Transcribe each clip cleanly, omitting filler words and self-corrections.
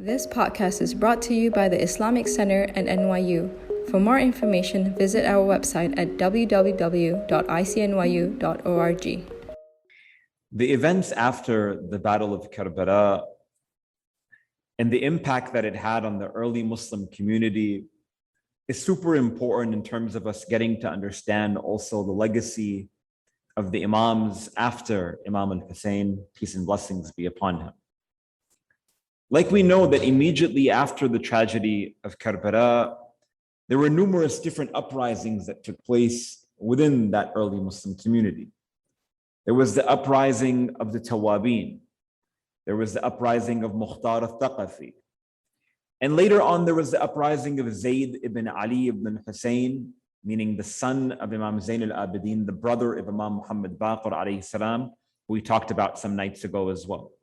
This podcast is brought to you by the Islamic Center and NYU. For more information, visit our website at www.icnyu.org. The events after the Battle of Karbala and the impact that it had on the early Muslim community is super important in terms of us getting to understand also the legacy of the Imams after Imam al-Hussein, peace and blessings be upon him. Like we know that immediately after the tragedy of Karbala, there were numerous different uprisings that took place within that early Muslim community. There was the uprising of the Tawabin. There was the uprising of Mukhtar al-Thaqafi. And later on, there was the uprising of Zayd ibn Ali ibn Hussain, meaning the son of Imam Zayn al-Abidin, the brother of Imam Muhammad Baqir alayhi salam, who we talked about some nights ago as well.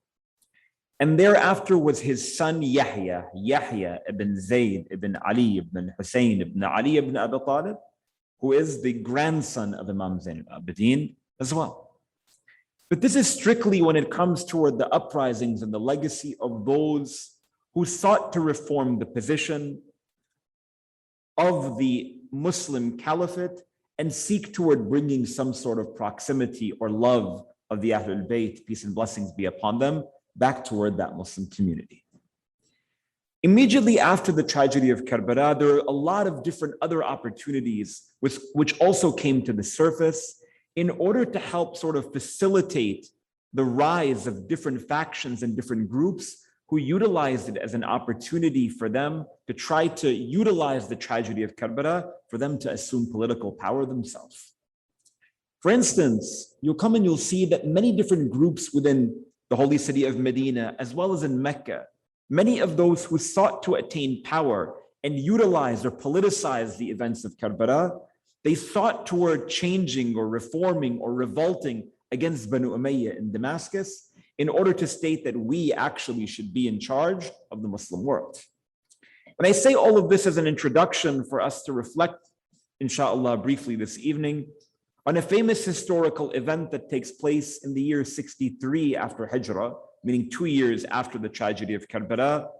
And thereafter was his son Yahya ibn Zayd ibn Ali ibn Hussain ibn Ali ibn Abi Talib, who is the grandson of Imam Zayn al-Abidin as well. But this is strictly when it comes toward the uprisings and the legacy of those who sought to reform the position of the Muslim caliphate and seek toward bringing some sort of proximity or love of the Ahlul Bayt, peace and blessings be upon them, back toward that Muslim community. Immediately after the tragedy of Karbala, there are a lot of different other opportunities which also came to the surface in order to help sort of facilitate the rise of different factions and different groups who utilized it as an opportunity for them to try to utilize the tragedy of Karbala for them to assume political power themselves. For instance, you'll come and you'll see that many different groups within the holy city of Medina, as well as in Mecca, many of those who sought to attain power and utilize or politicize the events of Karbala, they sought toward changing or reforming or revolting against Banu Umayyah in Damascus in order to state that we actually should be in charge of the Muslim world. And I say all of this as an introduction for us to reflect, inshallah, briefly this evening on a famous historical event that takes place in the year 63 after Hijrah, meaning 2 years after the tragedy of Karbala,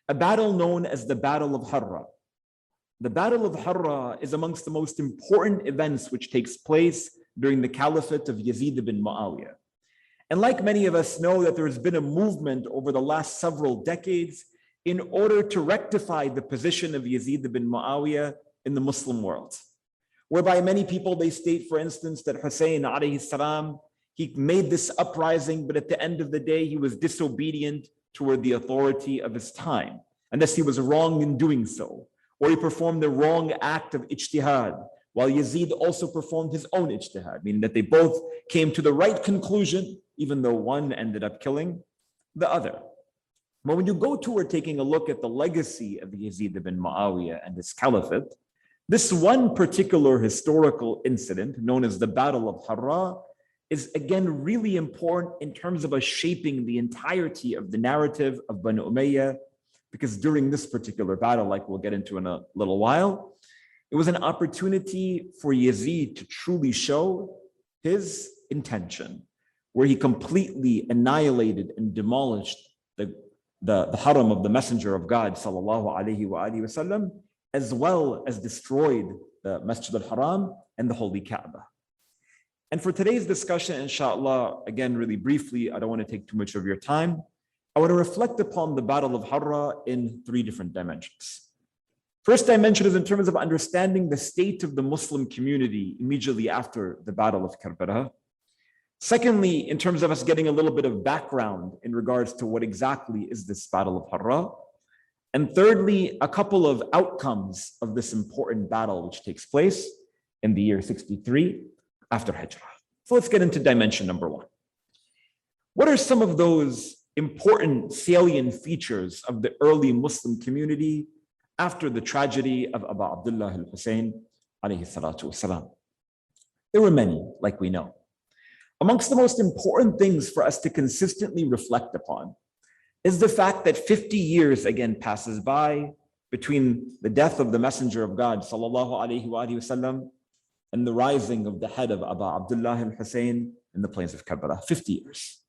a battle known as the Battle of Harrah. The Battle of Harrah is amongst the most important events which takes place during the caliphate of Yazid ibn Muawiyah. And like many of us know that there's been a movement over the last several decades in order to rectify the position of Yazid ibn Muawiyah in the Muslim world, whereby many people, they state, for instance, that Hussain alayhi salam, he made this uprising, but at the end of the day, he was disobedient toward the authority of his time, and thus he was wrong in doing so. Or he performed the wrong act of ijtihad, while Yazid also performed his own ijtihad, meaning that they both came to the right conclusion, even though one ended up killing the other. But when you go toward taking a look at the legacy of Yazid ibn Muawiyah and his caliphate, this one particular historical incident, known as the Battle of Harrah, is again really important in terms of us shaping the entirety of the narrative of Banu Umayyah, because during this particular battle, like we'll get into in a little while, it was an opportunity for Yazid to truly show his intention, where he completely annihilated and demolished the haram of the Messenger of God, sallallahu alaihi wasallam, as well as destroyed the Masjid al-Haram and the Holy Kaaba. And for today's discussion, inshallah, again, really briefly, I don't want to take too much of your time. I want to reflect upon the Battle of Harrah in 3 different dimensions. First dimension is in terms of understanding the state of the Muslim community immediately after the Battle of Karbala. Secondly, in terms of us getting a little bit of background in regards to what exactly is this Battle of Harrah. And thirdly, a couple of outcomes of this important battle which takes place in the year 63 after Hijrah. So let's get into dimension number 1. What are some of those important salient features of the early Muslim community after the tragedy of Abu Abdullah al-Hussein alayhi salatu wasalam? There were many, like we know. Amongst the most important things for us to consistently reflect upon is the fact that 50 years again passes by between the death of the Messenger of God sallallahu alaihi wasallam and the rising of the head of Abu Abdullah al-Hussein in the plains of Karbala. 50 years.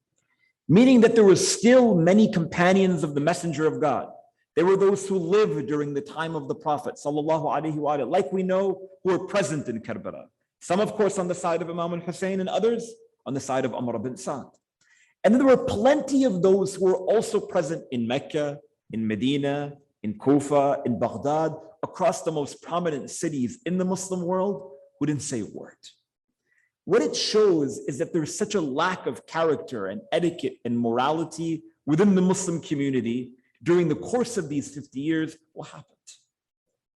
meaning that there were still many companions of the Messenger of God. There were those who lived during the time of the Prophet, sallallahu alaihi wasallam, like we know, who were present in Karbala. Some, of course, on the side of Imam al-Hussein, and others on the side of Amr bin Sa'd. And then there were plenty of those who were also present in Mecca, in Medina, in Kufa, in Baghdad, across the most prominent cities in the Muslim world, who didn't say a word. What it shows is that there's such a lack of character and etiquette and morality within the Muslim community during the course of these 50 years. What happened?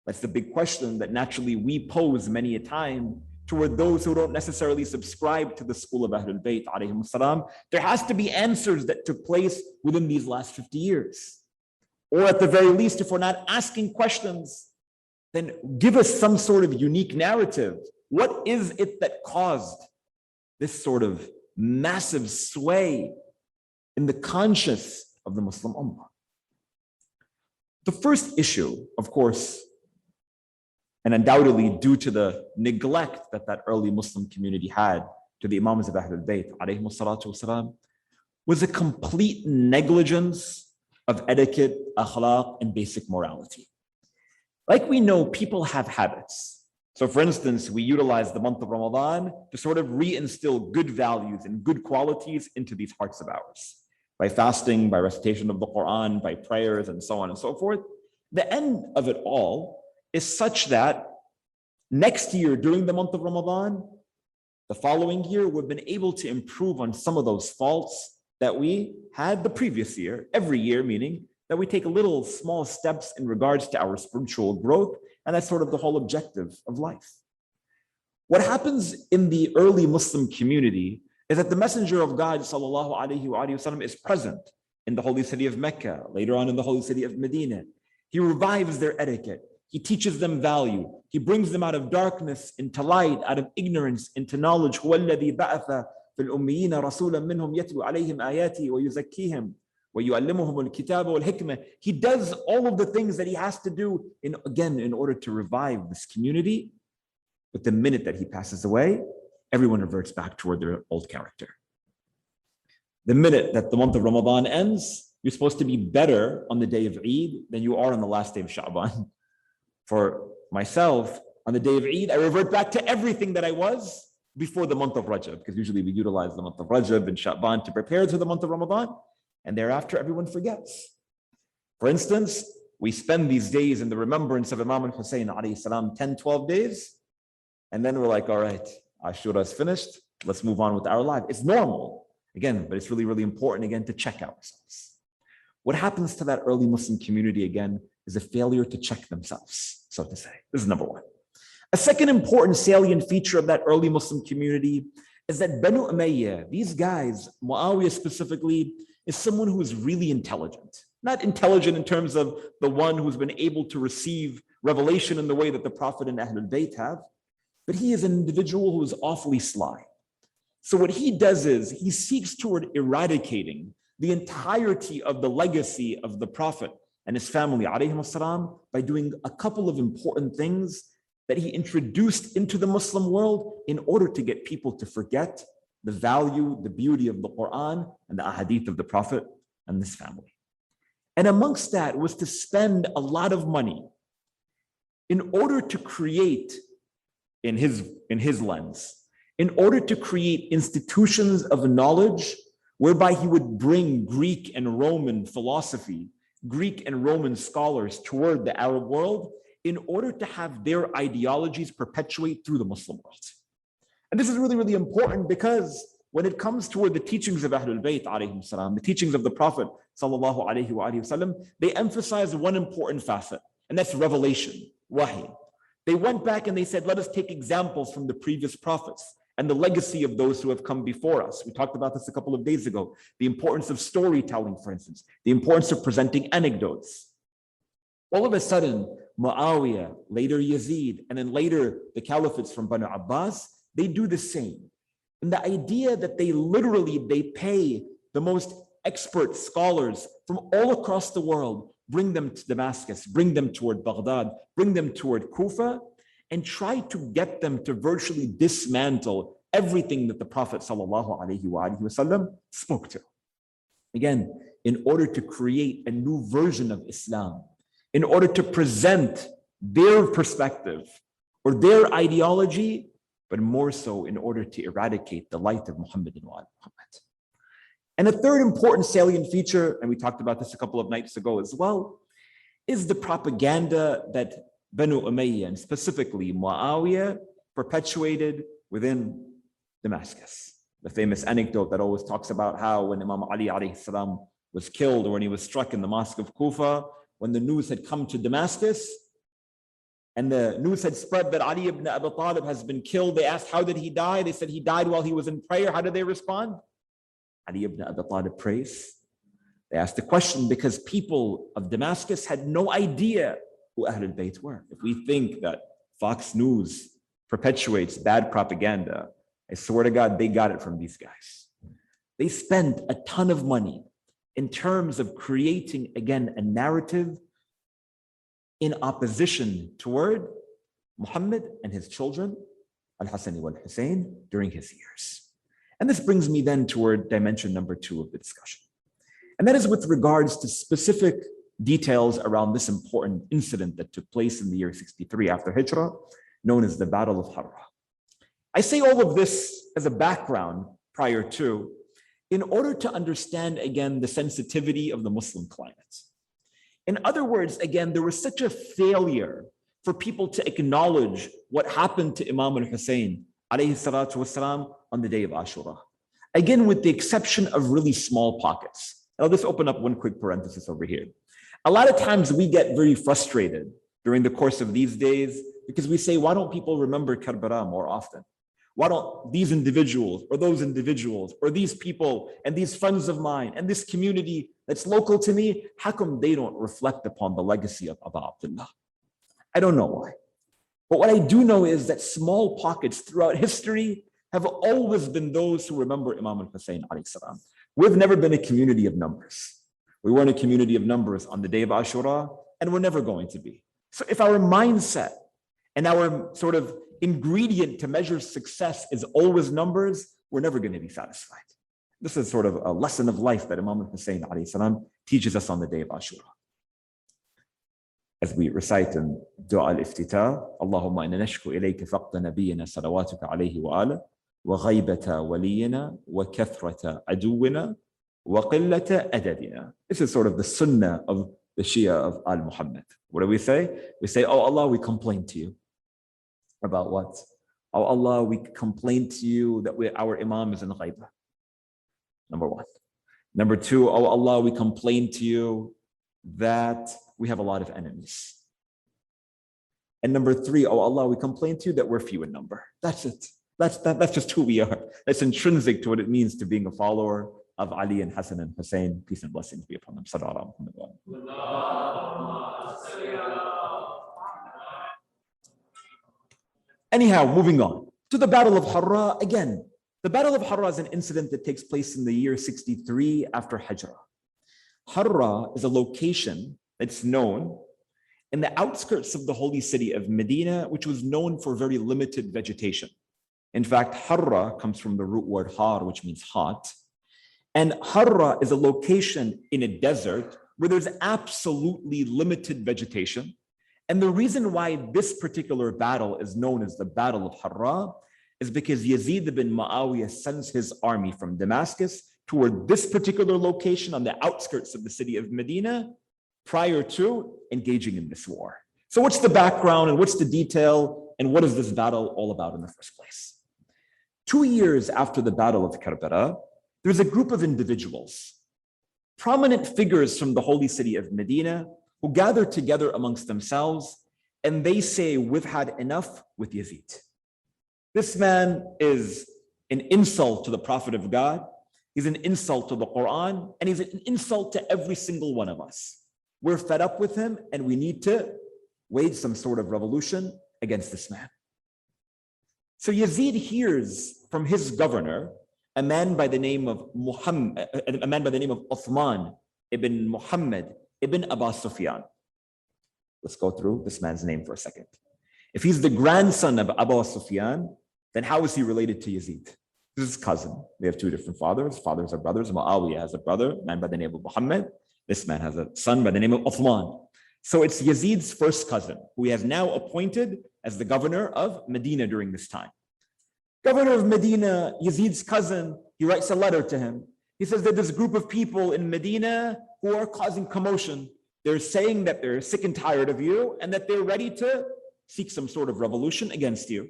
That's the big question that naturally we pose many a time toward those who don't necessarily subscribe to the school of Ahlul Bayt alayhim salam. There has to be answers that took place within these last 50 years. Or at the very least, if we're not asking questions, then give us some sort of unique narrative. What is it that caused this sort of massive sway in the conscience of the Muslim Ummah? The first issue, of course, and undoubtedly due to the neglect that that early Muslim community had to the Imams of Ahlul Bayt, alayhim salatu wasalam, was a complete negligence of etiquette, akhlaq, and basic morality. Like we know, people have habits. So for instance, we utilize the month of Ramadan to sort of reinstill good values and good qualities into these hearts of ours. By fasting, by recitation of the Quran, by prayers, and so on and so forth. The end of it all is such that next year during the month of Ramadan, the following year, we've been able to improve on some of those faults that we had the previous year, every year, meaning that we take little small steps in regards to our spiritual growth, and that's sort of the whole objective of life. What happens in the early Muslim community is that the Messenger of God sallallahu alaihi wasallam is present in the holy city of Mecca, later on in the holy city of Medina. He revives their etiquette. He teaches them value. He brings them out of darkness into light, out of ignorance into knowledge. هو الذي بعث في الأميين رسولا منهم يتلو عليهم آياته ويزكيهم ويعلمهم الكتاب والحكمة. He does all of the things that he has to do in order to revive this community. But the minute that he passes away, everyone reverts back toward their old character. The minute that the month of Ramadan ends, you're supposed to be better on the day of Eid than you are on the last day of Sha'ban. For myself, on the day of Eid, I revert back to everything that I was before the month of Rajab, because usually we utilize the month of Rajab and Sha'ban to prepare for the month of Ramadan, and thereafter everyone forgets. For instance, we spend these days in the remembrance of Imam al-Hussein alayhi salam 10, 12 days, and then we're like, all right, Ashura is finished, let's move on with our life. It's normal, again, but it's really, really important, again, to check ourselves. What happens to that early Muslim community, again, is a failure to check themselves, so to say. This is number one. A second important salient feature of that early Muslim community is that Banu Umayyah, these guys, Muawiyah specifically, is someone who is really intelligent. Not intelligent in terms of the one who's been able to receive revelation in the way that the Prophet and Ahlul Bayt have, but he is an individual who is awfully sly. So what he does is he seeks toward eradicating the entirety of the legacy of the Prophet and his family, alayhim salam, by doing a couple of important things that he introduced into the Muslim world in order to get people to forget the value, the beauty of the Quran and the ahadith of the Prophet and this family. And amongst that was to spend a lot of money in order to create, in his lens, in order to create institutions of knowledge whereby he would bring Greek and Roman philosophy, Greek and Roman scholars toward the Arab world in order to have their ideologies perpetuate through the Muslim world. And this is really, really important because when it comes toward the teachings of Ahlul Bayt, alayhim salam, the teachings of the Prophet, sallallahu alayhi wa sallam, they emphasize one important facet, and that's revelation, wahi. They went back and they said, let us take examples from the previous prophets and the legacy of those who have come before us. We talked about this a couple of days ago. The importance of storytelling, for instance, the importance of presenting anecdotes. All of a sudden, Muawiyah, later Yazid, and then later the caliphates from Banu Abbas, they do the same. And the idea that they pay the most expert scholars from all across the world, bring them to Damascus, bring them toward Baghdad, bring them toward Kufa, and try to get them to virtually dismantle everything that the Prophet ﷺ spoke to. again, in order to create a new version of Islam, in order to present their perspective or their ideology, but more so in order to eradicate the light of Muhammad and Muhammad. And a third important salient feature, and we talked about this a couple of nights ago as well, is the propaganda that Banu Umayyah, and specifically Muawiyah, perpetuated within Damascus. The famous anecdote that always talks about how when Imam Ali alayhi salam was killed, or when he was struck in the mosque of Kufa, when the news had come to Damascus, and the news had spread that Ali ibn Abi Talib has been killed, they asked, how did he die? They said he died while he was in prayer. How did they respond? Ali ibn Abi Talib prays. They asked the question because people of Damascus had no idea who Ahlul Bayt were. If we think that Fox News perpetuates bad propaganda, I swear to God, they got it from these guys. They spent a ton of money in terms of creating, again, a narrative in opposition toward Muhammad and his children, Al-Hassan wal Hussein, during his years. And this brings me then toward dimension number 2 of the discussion. And that is with regards to specific details around this important incident that took place in the year 63 after Hijrah, known as the Battle of Harrah. I say all of this as a background prior to, in order to understand, again, the sensitivity of the Muslim climate. In other words, again, there was such a failure for people to acknowledge what happened to Imam al-Hussein alayhi salatu wasalam on the day of Ashura. Again, with the exception of really small pockets. I'll just open up one quick parenthesis over here. A lot of times we get very frustrated during the course of these days because we say, why don't people remember Karbala more often? Why don't these individuals or those individuals or these people and these friends of mine and this community that's local to me, how come they don't reflect upon the legacy of Abu Abdullah? I don't know why. But what I do know is that small pockets throughout history have always been those who remember Imam al-Hussein alayhi salam. We've never been a community of numbers. We weren't a community of numbers on the day of Ashura, and we're never going to be. So if our mindset and our sort of ingredient to measure success is always numbers, we're never going to be satisfied. This is sort of a lesson of life that Imam al-Hussein alayhi salam teaches us on the day of Ashura. As we recite in Dua al-Iftitah, Allahumma inna nashku ilayka faqda nabiyyina salawatuka alayhi wa ala, wa ghaybata waliyina, wa kathrata aduwina, wa qillata adadina. This is sort of the sunnah of the Shia of Al-Muhammad. What do we say? We say, oh Allah, we complain to you. About what? Oh Allah, we complain to you that our Imam is in ghaibah. Number 1. Number 2, oh Allah, we complain to you that we have a lot of enemies. And number 3, oh Allah, we complain to you that we're few in number. That's it. That's just who we are. That's intrinsic to what it means to being a follower of Ali and Hassan and Hussein. Peace and blessings be upon them. Anyhow, moving on to the Battle of Harrah. Again, the Battle of Harrah is an incident that takes place in the year 63 after Hijrah. Harrah is a location that's known in the outskirts of the holy city of Medina, which was known for very limited vegetation. In fact, Harrah comes from the root word har, which means hot. And Harrah is a location in a desert where there's absolutely limited vegetation. And the reason why this particular battle is known as the Battle of Harrah is because Yazid ibn Muawiyah sends his army from Damascus toward this particular location on the outskirts of the city of Medina prior to engaging in this war. So what's the background and what's the detail and what is this battle all about in the first place? 2 years after the Battle of Karbala, there's a group of individuals, prominent figures from the holy city of Medina, who gather together amongst themselves and they say, we've had enough with Yazid. This man is an insult to the Prophet of God. He's an insult to the Quran, and he's an insult to every single one of us. We're fed up with him and we need to wage some sort of revolution against this man. So Yazid hears from his governor, a man by the name of Uthman ibn Muhammad ibn Abu Sufyan. Let's go through this man's name for a second. If he's the grandson of Abu Sufyan, then how is he related to Yazid? This is his cousin. They have two different fathers. Fathers are brothers. Muawiyah has a brother, a man by the name of Muhammad. This man has a son by the name of Uthman. So it's Yazid's first cousin, who he has now appointed as the governor of Medina during this time. Governor of Medina, Yazid's cousin, he writes a letter to him. He says that this group of people in Medina who are causing commotion, they're saying that they're sick and tired of you and that they're ready to seek some sort of revolution against you.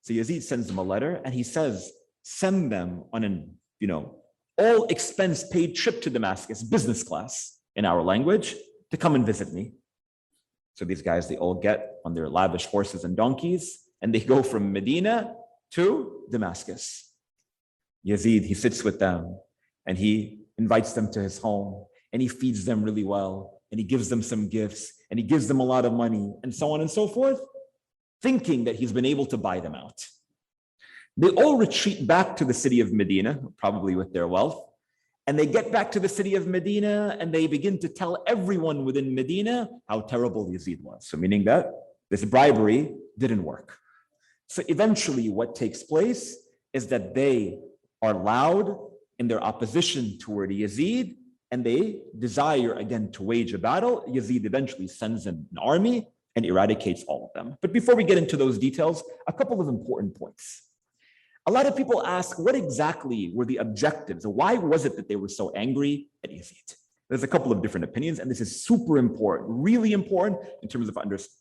So Yazid sends them a letter and he says, send them on an, all expense paid trip to Damascus, business class in our language, to come and visit me. So these guys, they all get on their lavish horses and donkeys and they go from Medina to Damascus. Yazid, he sits with them and he invites them to his home and he feeds them really well and he gives them some gifts and he gives them a lot of money and so on and so forth, thinking that he's been able to buy them out. They all retreat back to the city of Medina, probably with their wealth, and they get back to the city of Medina and they begin to tell everyone within Medina how terrible Yazid was. So meaning that this bribery didn't work. So eventually what takes place is that they are loud in their opposition toward Yazid and they desire again to wage a battle. Yazid eventually sends in an army and eradicates all of them. But before we get into those details, a couple of important points. A lot of people ask, what exactly were the objectives? Why was it that they were so angry at Yazid? There's a couple of different opinions, and this is super important, really important in terms of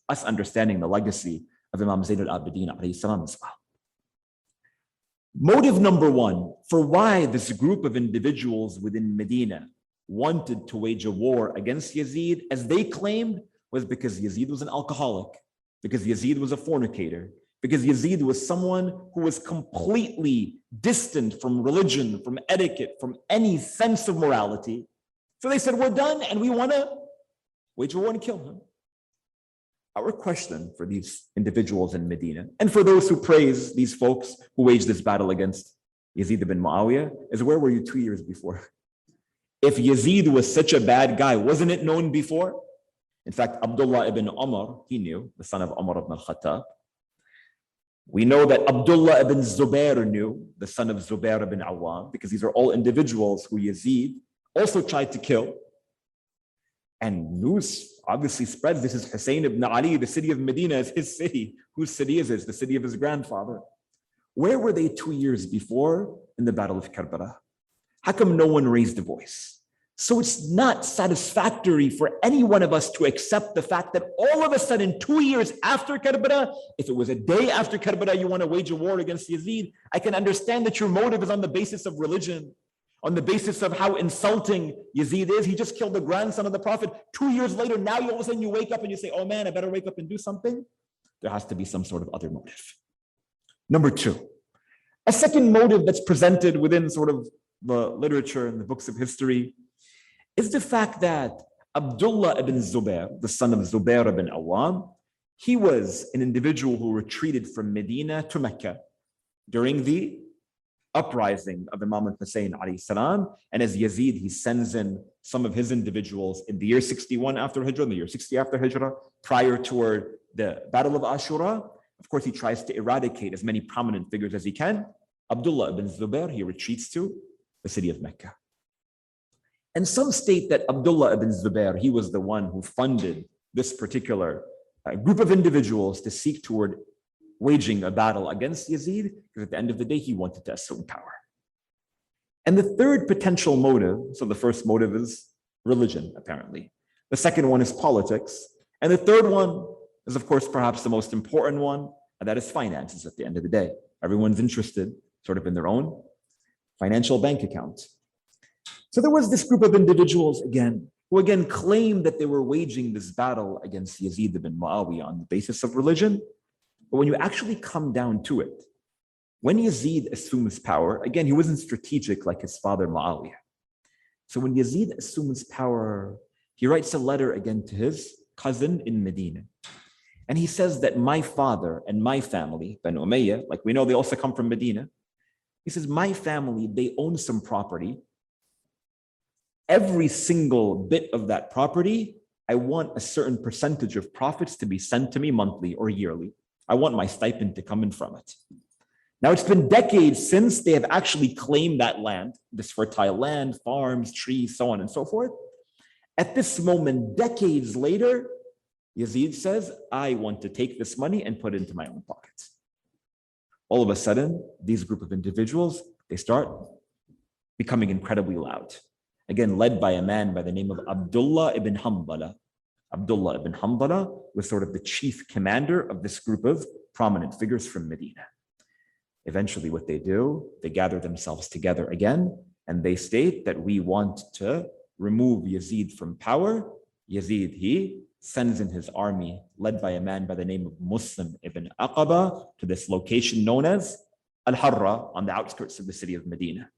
us understanding the legacy of Imam Zayn al-Abidin alayhi salam as well. Motive number one for why this group of individuals within Medina wanted to wage a war against Yazid, as they claimed, was because Yazid was an alcoholic, because Yazid was a fornicator, because Yazid was someone who was completely distant from religion, from etiquette, from any sense of morality. So they said, we're done and we want to wage a war and kill him. Our question for these individuals in Medina, and for those who praise these folks who waged this battle against Yazid ibn Muawiyah, is where were you 2 years before? If Yazid was such a bad guy, wasn't it known before? In fact, Abdullah ibn Umar, he knew, the son of Umar ibn al-Khattab. We know that Abdullah ibn Zubair knew, the son of Zubair ibn Awam, because these are all individuals who Yazid also tried to kill. And news obviously spreads. This is Hussain ibn Ali, the city of Medina is his city. Whose city is it? The city of his grandfather. Where were they 2 years before in the Battle of Karbala? How come no one raised a voice? So it's not satisfactory for any one of us to accept the fact that all of a sudden 2 years after Karbala, if it was a day after Karbala, you want to wage a war against Yazid, I can understand that your motive is on the basis of religion, on the basis of how insulting Yazid is. He just killed the grandson of the Prophet. 2 years later, now all of a sudden you wake up and you say, oh man, I better wake up and do something. There has to be some sort of other motive. Number two, a second motive that's presented within sort of the literature and the books of history is the fact that Abdullah ibn Zubair, the son of Zubair ibn Awam, he was an individual who retreated from Medina to Mecca during the uprising of Imam Hussain alayhi salam. And as Yazid, he sends in some of his individuals in the year 61 after Hijrah, in the year 60 after Hijrah, prior toward the Battle of Ashura. Of course, he tries to eradicate as many prominent figures as he can. Abdullah ibn Zubair, he retreats to the city of Mecca. And some state that Abdullah ibn Zubair, he was the one who funded this particular group of individuals to seek toward waging a battle against Yazid, because at the end of the day, he wanted to assume power. And the third potential motive, so the first motive is religion, apparently. The second one is politics. And the third one is, of course, perhaps the most important one, and that is finances at the end of the day. Everyone's interested sort of in their own financial bank account. So there was this group of individuals, again, who again claimed that they were waging this battle against Yazid ibn Muawiyah on the basis of religion. But when you actually come down to it, when Yazid assumes power, again, he wasn't strategic like his father Muawiyah. So when Yazid assumes power, he writes a letter again to his cousin in Medina. And he says that my father and my family, Banu Umayyah, like we know they also come from Medina. He says, my family, they own some property. Every single bit of that property, I want a certain percentage of profits to be sent to me monthly or yearly. I want my stipend to come in from it. Now, it's been decades since they have actually claimed that land, this fertile land, farms, trees, so on and so forth. At this moment, decades later, Yazid says, I want to take this money and put it into my own pockets. All of a sudden, these group of individuals, they start becoming incredibly loud. Again, led by a man by the name of Abdullah ibn Hanbala. Abdullah ibn Hanbala was sort of the chief commander of this group of prominent figures from Medina. Eventually, what they do, they gather themselves together again, and they state that we want to remove Yazid from power. Yazid, he sends in his army, led by a man by the name of Muslim ibn Aqaba, to this location known as Harrah, on the outskirts of the city of Medina.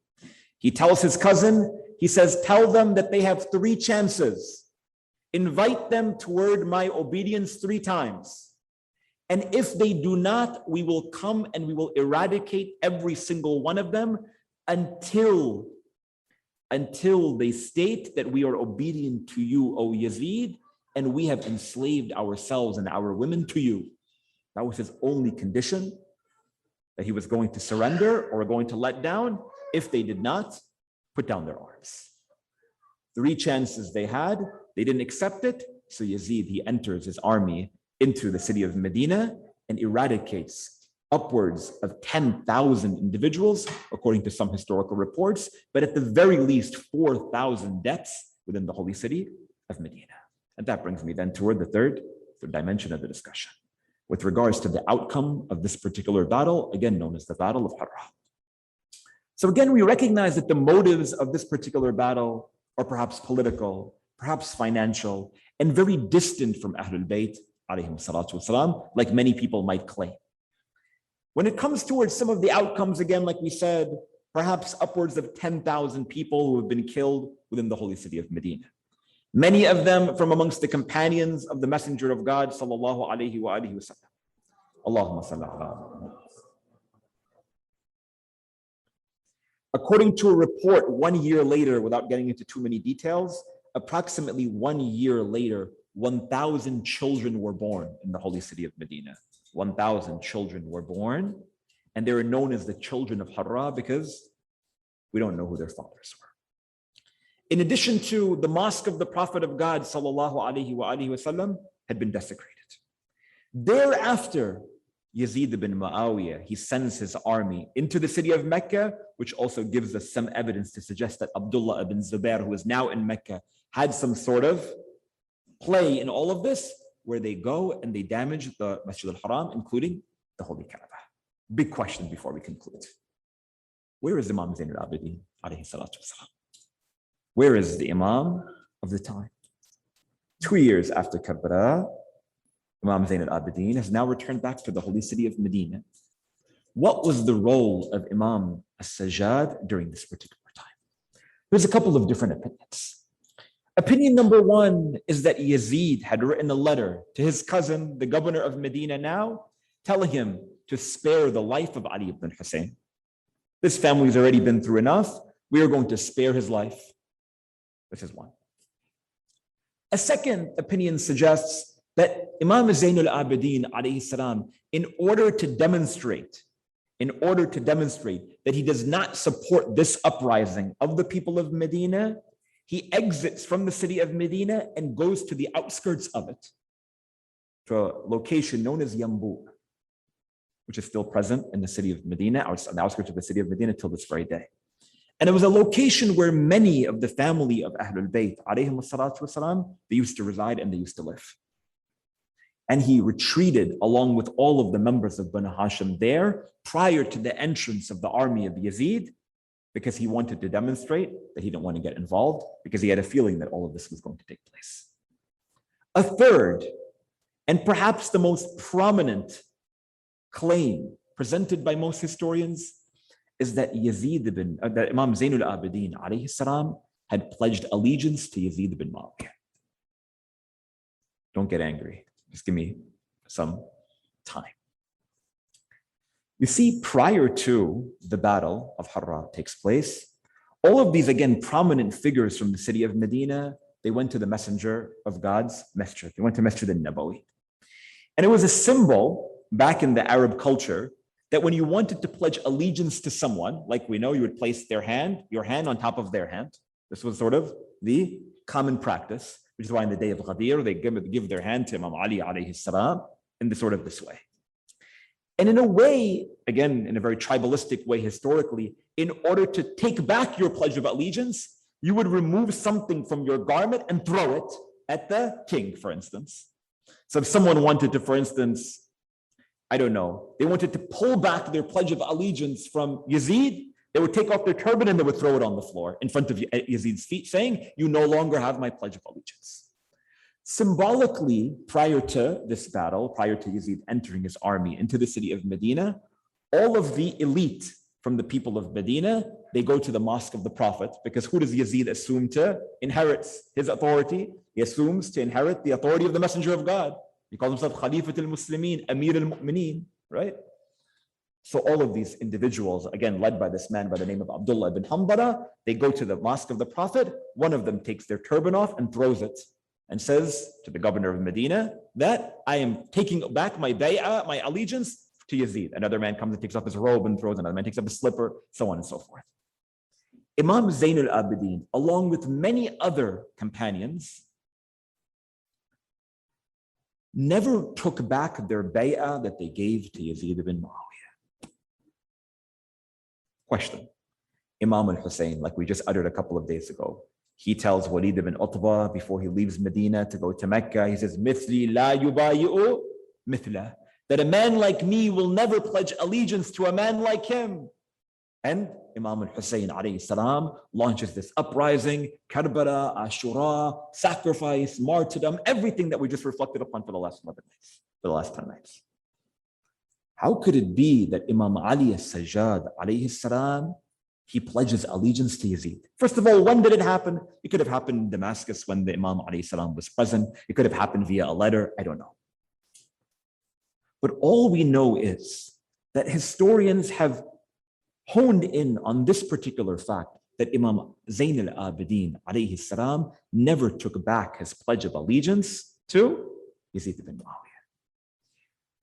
He tells his cousin, he says, tell them that they have 3 chances. Invite them toward my obedience 3 times. And if they do not, we will come and we will eradicate every single one of them until they state that we are obedient to you, O Yazid, and we have enslaved ourselves and our women to you. That was his only condition, that he was going to surrender or going to let down if they did not put down their arms. 3 chances they had, they didn't accept it, so Yazid, he enters his army into the city of Medina and eradicates upwards of 10,000 individuals, according to some historical reports, but at the very least 4,000 deaths within the holy city of Medina. And that brings me then toward the third dimension of the discussion, with regards to the outcome of this particular battle, again known as the Battle of Harrah. So again, we recognize that the motives of this particular battle are perhaps political, perhaps financial, and very distant from Ahlul Bayt, alayhim salatu wasalam, like many people might claim. When it comes towards some of the outcomes, again, like we said, perhaps upwards of 10,000 people who have been killed within the holy city of Medina. Many of them from amongst the companions of the Messenger of God, sallallahu alayhi wa alihi wa sallam. Allahumma salli ala Muhammad. According to a report, 1 year later, without getting into too many details, approximately 1 year later, 1,000 children were born in the holy city of Medina. 1,000 children were born, and they were known as the children of Harrah because we don't know who their fathers were. In addition to the mosque of the Prophet of God, sallallahu alaihi wasallam, had been desecrated. Thereafter, Yazid ibn Muawiyah, he sends his army into the city of Mecca, which also gives us some evidence to suggest that Abdullah ibn Zubair, who is now in Mecca, had some sort of play in all of this, where they go and they damage the Masjid al-Haram, including the Holy Kaaba. Big question before we conclude. Where is Imam Zain al-Abidin, alayhi salatu wasalam? Where is the Imam of the time? 2 years after Karbala, Imam Zain al-Abidin has now returned back to the holy city of Medina. What was the role of Imam as-Sajjad during this particular time? There's a couple of different opinions. Opinion number 1 is that Yazid had written a letter to his cousin, the governor of Medina now, telling him to spare the life of Ali ibn Hussain. This family's already been through enough. We are going to spare his life. This is one. A second opinion suggests that Imam Zain al-Abidin alayhi salam, in order to demonstrate that he does not support this uprising of the people of Medina, he exits from the city of Medina and goes to the outskirts of it, to a location known as Yambu, which is still present in the city of Medina, on the outskirts of the city of Medina till this very day. And it was a location where many of the family of Ahlul Bayt, alayhim salatu wasalam, they used to reside and they used to live. And he retreated along with all of the members of Banu Hashim there prior to the entrance of the army of Yazid, because he wanted to demonstrate that he didn't want to get involved, because he had a feeling that all of this was going to take place. A third, and perhaps the most prominent claim presented by most historians, is that that Imam Zain al-Abidin alayhi salam had pledged allegiance to Yazid ibn Muawiyah. Don't get angry. Just give me some time. You see, prior to the Battle of Harrah takes place, all of these, again, prominent figures from the city of Medina, they went to the Messenger of God's masjid. They went to Masjid al-Nabawi. And it was a symbol back in the Arab culture that when you wanted to pledge allegiance to someone, like we know, you would place your hand on top of their hand. This was sort of the common practice, which is why in the day of Ghadir, they give their hand to Imam Ali alayhi salam in this way. And in a way, again, in a very tribalistic way historically, in order to take back your pledge of allegiance, you would remove something from your garment and throw it at the king, for instance. So if someone wanted to, for instance, I don't know, they wanted to pull back their pledge of allegiance from Yazid, they would take off their turban and they would throw it on the floor in front of Yazid's feet, saying, you no longer have my pledge of allegiance. Symbolically, prior to this battle, prior to Yazid entering his army into the city of Medina, all of the elite from the people of Medina, they go to the mosque of the Prophet, because who does Yazid assume to inherit his authority? He assumes to inherit the authority of the Messenger of God. He calls himself Khalifat al-Muslimin, Amir al-Mu'mineen, right? So all of these individuals, again, led by this man by the name of Abdullah ibn Hanbala, they go to the mosque of the Prophet. One of them takes their turban off and throws it and says to the governor of Medina that I am taking back my bay'ah, my allegiance to Yazid. Another man comes and takes off his robe and throws, another man takes off his slipper, so on and so forth. Imam Zayn al-Abidin, along with many other companions, never took back their bay'ah that they gave to Yazid ibn Muawiyah. Question. Imam al-Hussain, like we just uttered a couple of days ago, he tells Walid ibn Utbah before he leaves Medina to go to Mecca, he says, Mithli la yubayi'u mithla, that a man like me will never pledge allegiance to a man like him. And Imam al-Hussain alayhi salam launches this uprising, Karbala, Ashura, sacrifice, martyrdom, everything that we just reflected upon for the last 11 days, for the last 10 nights. How could it be that Imam Ali as-Sajjad alayhi salam, he pledges allegiance to Yazid? First of all, when did it happen? It could have happened in Damascus when the Imam alayhi salam was present. It could have happened via a letter. I don't know. But all we know is that historians have honed in on this particular fact that Imam Zayn al-Abidin alayhi salam never took back his pledge of allegiance to Yazid ibn Muawiyah.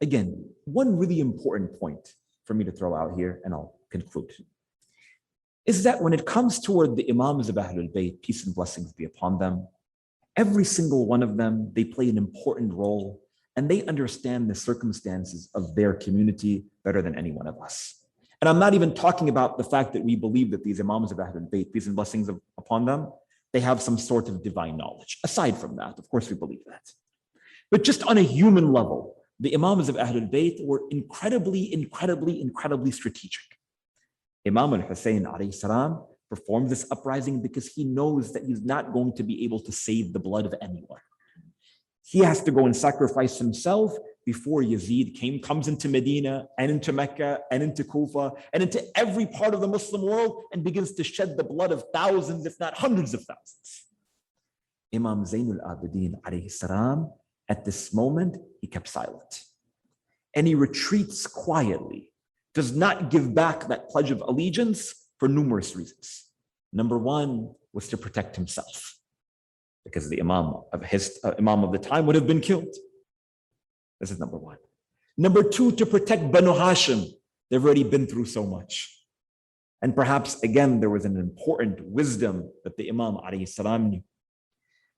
Again, one really important point for me to throw out here, and I'll conclude, is that when it comes toward the Imams of Ahlul Bayt, peace and blessings be upon them, every single one of them, they play an important role and they understand the circumstances of their community better than any one of us. And I'm not even talking about the fact that we believe that these Imams of Ahlul Bayt, peace and blessings upon them, they have some sort of divine knowledge. Aside from that, of course we believe that. But just on a human level, the Imams of Ahlul Bayt were incredibly strategic. Imam al-Hussain alayhi salam performs this uprising because he knows that he's not going to be able to save the blood of anyone. He has to go and sacrifice himself before Yazid comes into Medina and into Mecca and into Kufa and into every part of the Muslim world and begins to shed the blood of thousands, if not hundreds of thousands. Imam Zayn al-Abidin alayhi salam, at this moment, he kept silent. And he retreats quietly, does not give back that pledge of allegiance for numerous reasons. Number one was to protect himself, because the imam of the time would have been killed. This is number one. Number two, to protect Banu Hashim. They've already been through so much. And perhaps, again, there was an important wisdom that the Imam alayhi salam knew.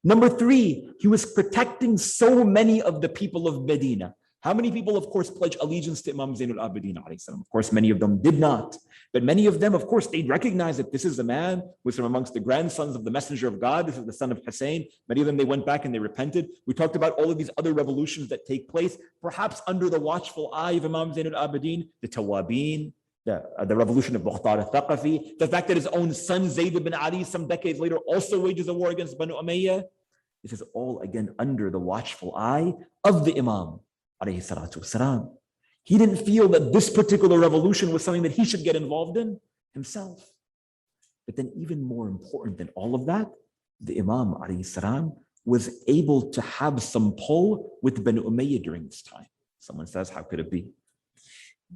Number three, he was protecting so many of the people of Medina. How many people, of course, pledge allegiance to Imam Zayn al-Abidin alayhi salam? Of course, many of them did not. But many of them, of course, they recognize that this is a man who was from amongst the grandsons of the Messenger of God. This is the son of Hussein. Many of them, they went back and they repented. We talked about all of these other revolutions that take place, perhaps under the watchful eye of Imam Zayn al-Abidin, the Tawabin, the revolution of Mukhtar al-Thaqafi, the fact that his own son, Zayd ibn Ali, some decades later, also wages a war against Banu Umayyah. This is all, again, under the watchful eye of the Imam. He didn't feel that this particular revolution was something that he should get involved in himself. But then even more important than all of that, the Imam was able to have some pull with Banu Umayyah during this time. Someone says, how could it be?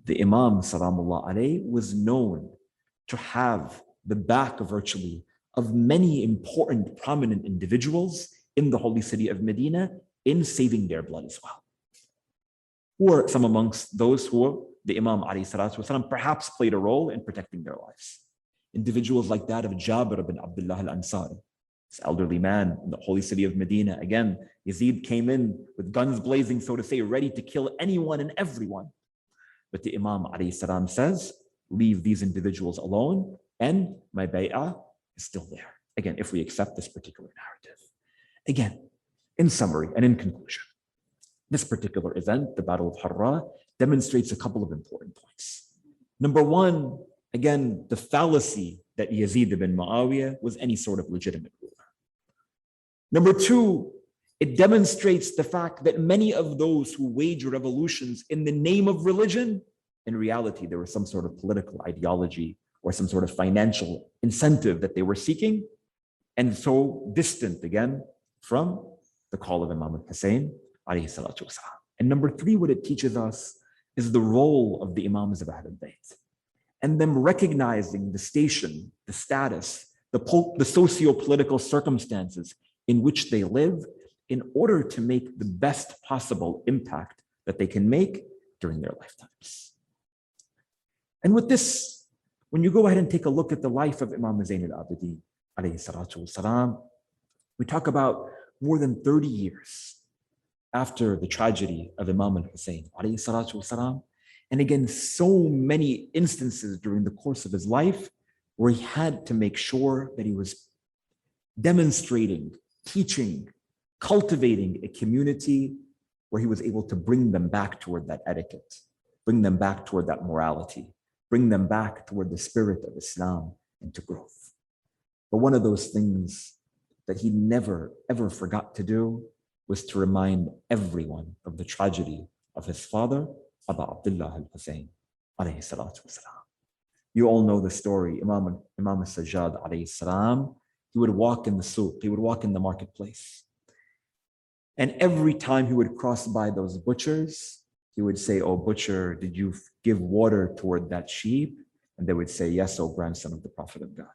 The Imam Salamullah alayhi was known to have the back virtually of many important, prominent individuals in the holy city of Medina in saving their blood as well. Who are some amongst those who the Imam ﷺ perhaps played a role in protecting their lives. Individuals like that of Jabir ibn Abdullah al-Ansari, this elderly man in the holy city of Medina. Again, Yazid came in with guns blazing, so to say, ready to kill anyone and everyone. But the Imam ﷺ says, leave these individuals alone, and my bay'ah is still there. Again, if we accept this particular narrative. Again, in summary and in conclusion, this particular event, the Battle of Harrah, demonstrates a couple of important points. Number one, again, the fallacy that Yazid ibn Muawiyah was any sort of legitimate ruler. Number two, it demonstrates the fact that many of those who wage revolutions in the name of religion, in reality, there was some sort of political ideology or some sort of financial incentive that they were seeking, and so distant again from the call of Imam al-Hussain alayhi salatu wasalam. And number three, what it teaches us is the role of the Imams of Ahlul Bayt, and them recognizing the station, the status, the socio-political circumstances in which they live in order to make the best possible impact that they can make during their lifetimes. And with this, when you go ahead and take a look at the life of Imam Zain al-Abidin, alayhi salatu wasalam, we talk about more than 30 years after the tragedy of Imam al-Hussain, alayhi salatu wasalam, and again, so many instances during the course of his life where he had to make sure that he was demonstrating, teaching, cultivating a community where he was able to bring them back toward that etiquette, bring them back toward that morality, bring them back toward the spirit of Islam and to growth. But one of those things that he never, ever forgot to do was to remind everyone of the tragedy of his father, Abu Abdullah al-Hussain, alayhi salatu wasalam. You all know the story. Imam al-Sajjad, alayhi salam, he would walk in the souk, he would walk in the marketplace. And every time he would cross by those butchers, he would say, "Oh butcher, did you give water toward that sheep?" And they would say, "Yes, O grandson of the Prophet of God."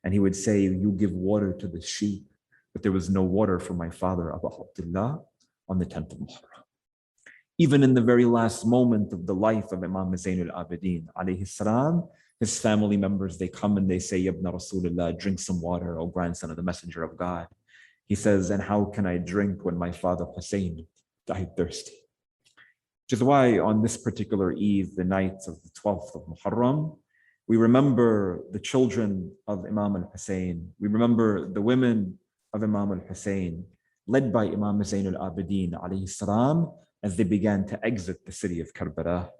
And he would say, "You give water to the sheep, but there was no water for my father, Abu Abdullah, on the 10th of Muharram." Even in the very last moment of the life of Imam Zain al-Abidin, alayhi salam, his family members, they come and they say, "Ibn Rasulullah, drink some water, O grandson of the Messenger of God." He says, "And how can I drink when my father Hussein died thirsty?" Which is why on this particular Eid, the night of the 12th of Muharram, we remember the children of Imam al-Hussein. We remember the women of Imam al-Hussein, led by Imam Zain al-Abidin alayhi salam, as they began to exit the city of Karbala.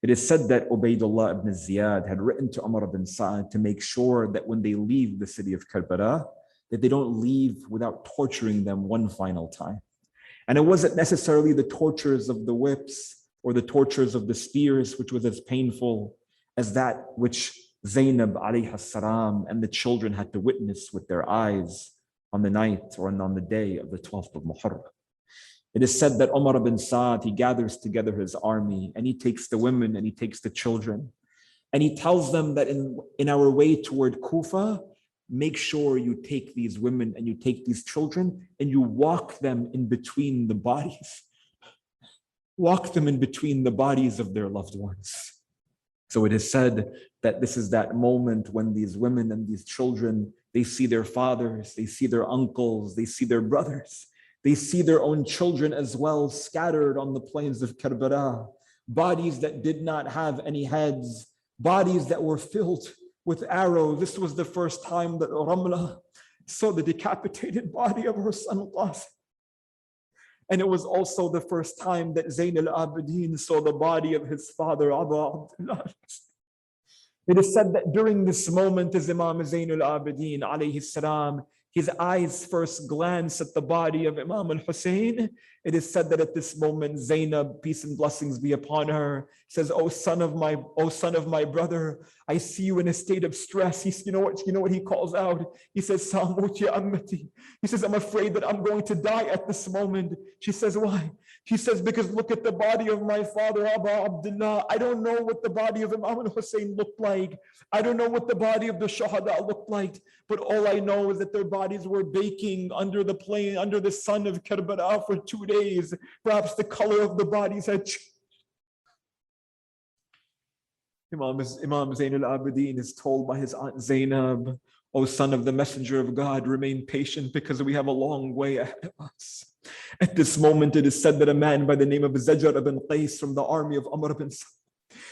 It is said that Ubaydullah ibn Ziyad had written to Umar ibn Sa'ad to make sure that when they leave the city of Karbala, that they don't leave without torturing them one final time. And it wasn't necessarily the tortures of the whips or the tortures of the spears, which was as painful as that which Zainab alayhi salam and the children had to witness with their eyes on the night or on the day of the 12th of Muharram. It is said that Umar ibn Sa'ad, he gathers together his army and he takes the women and he takes the children. And he tells them that in our way toward Kufa, make sure you take these women and you take these children and you walk them in between the bodies. Walk them in between the bodies of their loved ones. So it is said that this is that moment when these women and these children, they see their fathers, they see their uncles, they see their brothers, they see their own children as well scattered on the plains of Karbala, bodies that did not have any heads, bodies that were filled with arrows. This was the first time that Ramla saw the decapitated body of her son Qasim. And it was also the first time that Zain al-Abidin saw the body of his father, Abu Abdullah. It is said that during this moment, as Imam Zain al-Abidin, alayhi salam, his eyes first glance at the body of Imam al-Hussain. It is said that at this moment, Zainab, peace and blessings be upon her, says, "Oh son of my brother, I see you in a state of stress." You know what he calls out? He says, "Samut ya ammati." He says, "I'm afraid that I'm going to die at this moment." She says, "Why?" He says, "Because look at the body of my father, Abu Abdullah. I don't know what the body of Imam al-Hussain looked like. I don't know what the body of the Shahada looked like. But all I know is that their bodies were baking under the sun of Karbala for 2 days. Perhaps the color of the bodies had changed." Imam Zain al-Abidin is told by his aunt Zainab, "O son of the Messenger of God, remain patient because we have a long way ahead of us." At this moment, it is said that a man by the name of Zajr ibn Qais from the army of Amr ibn Sa'd,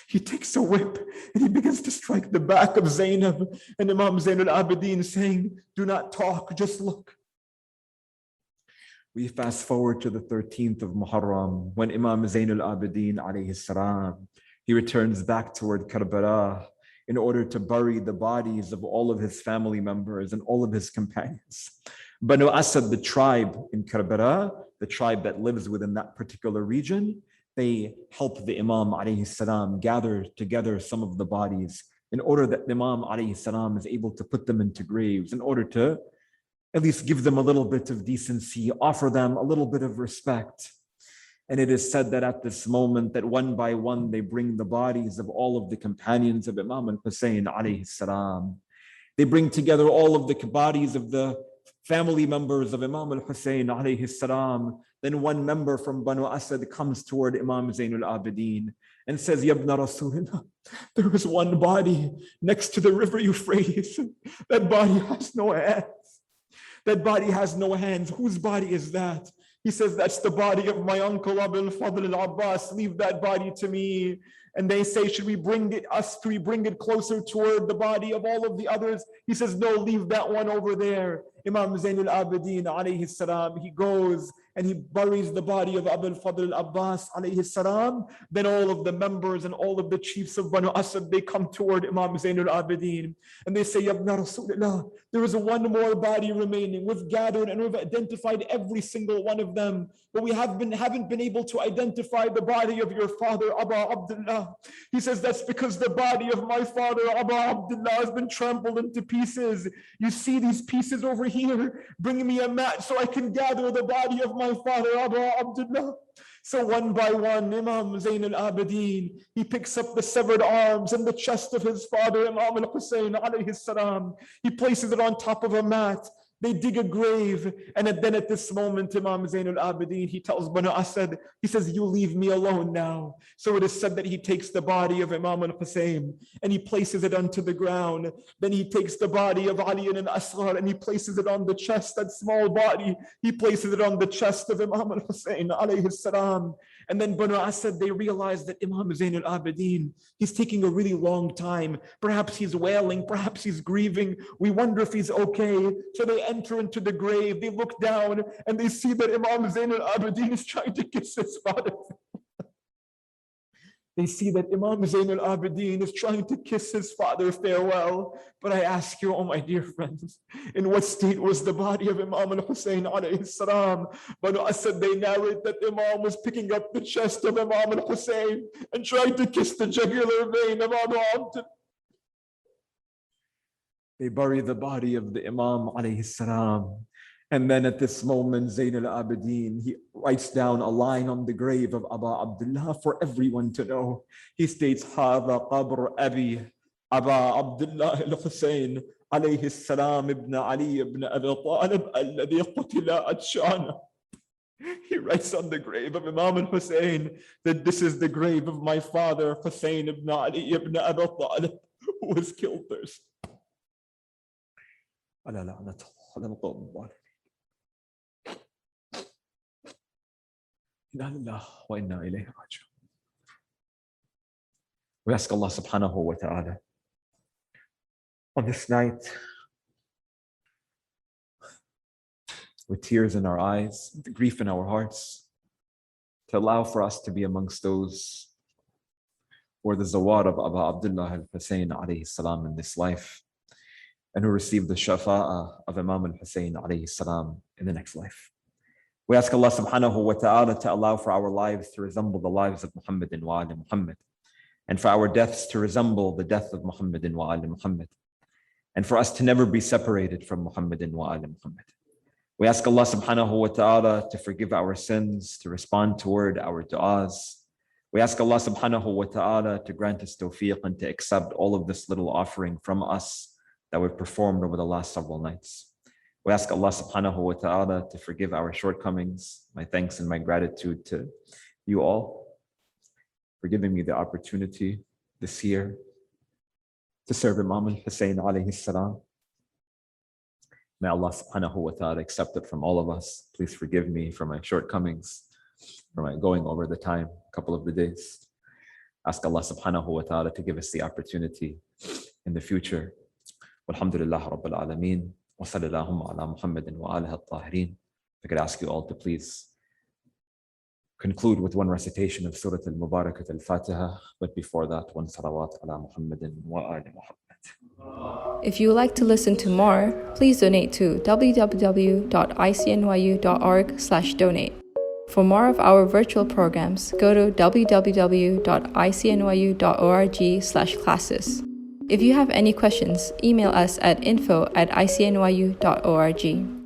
he takes a whip and he begins to strike the back of Zainab, and Imam Zain al-Abidin saying, "Do not talk, just look." We fast forward to the 13th of Muharram, when Imam Zain al-Abidin alayhi salam, he returns back toward Karbala in order to bury the bodies of all of his family members and all of his companions. Banu Asad, the tribe in Karbala, the tribe that lives within that particular region, they help the Imam alayhi salam gather together some of the bodies in order that the Imam alayhi salam is able to put them into graves, in order to at least give them a little bit of decency, offer them a little bit of respect. And it is said that at this moment, that one by one, they bring the bodies of all of the companions of Imam al-Hussain alayhi salam. They bring together all of the bodies of the family members of Imam al-Hussain alayhi salam. Then one member from Banu Asad comes toward Imam Zain al-Abidin and says, "Ya ibn Rasulullah, there is one body next to the river Euphrates. That body has no hands. That body has no hands. Whose body is that?" He says, "That's the body of my uncle Abul Fadl al-Abbas. Leave that body to me." And they say, "Should we bring it closer toward the body of all of the others?" He says, "No, leave that one over there." Imam Zain al-Abidin alayhi salam, he goes and he buries the body of Abul Fadl al-Abbas alayhi salam. Then all of the members and all of the chiefs of Banu Asad, they come toward Imam Zain al-Abidin and they say, "Ya ibn Rasulullah, there is one more body remaining. We've gathered and we've identified every single one of them, but we haven't been able to identify the body of your father, Abu Abdullah." He says, "That's because the body of my father, Abu Abdullah, has been trampled into pieces. You see these pieces over here? Bring me a mat so I can gather the body of my father, Abu Abdullah." So one by one, Imam Zain al-Abidin, he picks up the severed arms and the chest of his father, Imam al-Hussain alayhi salam. He places it on top of a mat. They dig a grave, and then at this moment, Imam Zain al-Abidin, he tells Banu Asad, he says, "You leave me alone now." So it is said that he takes the body of Imam al-Hussain and he places it onto the ground. Then he takes the body of Ali and Asghar and he places it on the chest, that small body. He places it on the chest of Imam al-Hussain alayhi salam. And then Banu Asad, they realize that Imam Zain al-Abidin, he's taking a really long time. Perhaps he's wailing, perhaps he's grieving. We wonder if he's okay. So they enter into the grave, they look down and they see that Imam Zain al-Abidin is trying to kiss his father. They see that Imam Zain al-Abidin is trying to kiss his father farewell. But I ask you, oh my dear friends, in what state was the body of Imam al-Hussain alayhi salam? Banu Asad, they narrate that Imam was picking up the chest of Imam al-Hussain and trying to kiss the jugular vein of Abu Abdullah. They bury the body of the Imam alayhi salam. And then at this moment, Zain al-Abidin, he writes down a line on the grave of Abu Abdullah for everyone to know. He states, "Hada qabr Abi, Abu Abdullah al-Hussain, alayhi salam ibn Ali ibn Abi Talib, alladhi qutila at Shana." He writes on the grave of Imam al-Hussain that this is the grave of my father, Hussain ibn Ali ibn Abi Talib, who was killed there. We ask Allah subhanahu wa ta'ala on this night, with tears in our eyes, with grief in our hearts, to allow for us to be amongst those who are the zawar of Abu Abdullah al-Hussain alayhi salam in this life, and who receive the shafa'ah of Imam al-Hussain alayhi salam in the next life. We ask Allah subhanahu wa ta'ala to allow for our lives to resemble the lives of Muhammad and wa ali Muhammad, and for our deaths to resemble the death of Muhammad and wa ali Muhammad, and for us to never be separated from Muhammad and wa ali Muhammad. We ask Allah subhanahu wa ta'ala to forgive our sins, to respond toward our du'as. We ask Allah subhanahu wa ta'ala to grant us tawfiq and to accept all of this little offering from us that we've performed over the last several nights. We ask Allah subhanahu wa ta'ala to forgive our shortcomings. My thanks and my gratitude to you all for giving me the opportunity this year to serve Imam Hussain alayhi salam. May Allah subhanahu wa ta'ala accept it from all of us. Please forgive me for my shortcomings, for my going over the time, a couple of the days. Ask Allah subhanahu wa ta'ala to give us the opportunity in the future. Walhamdulillah Rabbil Alameen. Wa sallallahu ala Muhammadin wa alihi at-tahirin. I could ask you all to please conclude with one recitation of Surah Al-Mubarakat Al-Fatiha, but before that, one salawat ala Muhammadin wa ali Muhammad. If you would like to listen to more, please donate to www.icnyu.org/donate. For more of our virtual programs, go to www.icnyu.org/classes. If you have any questions, email us at info@icnyu.org.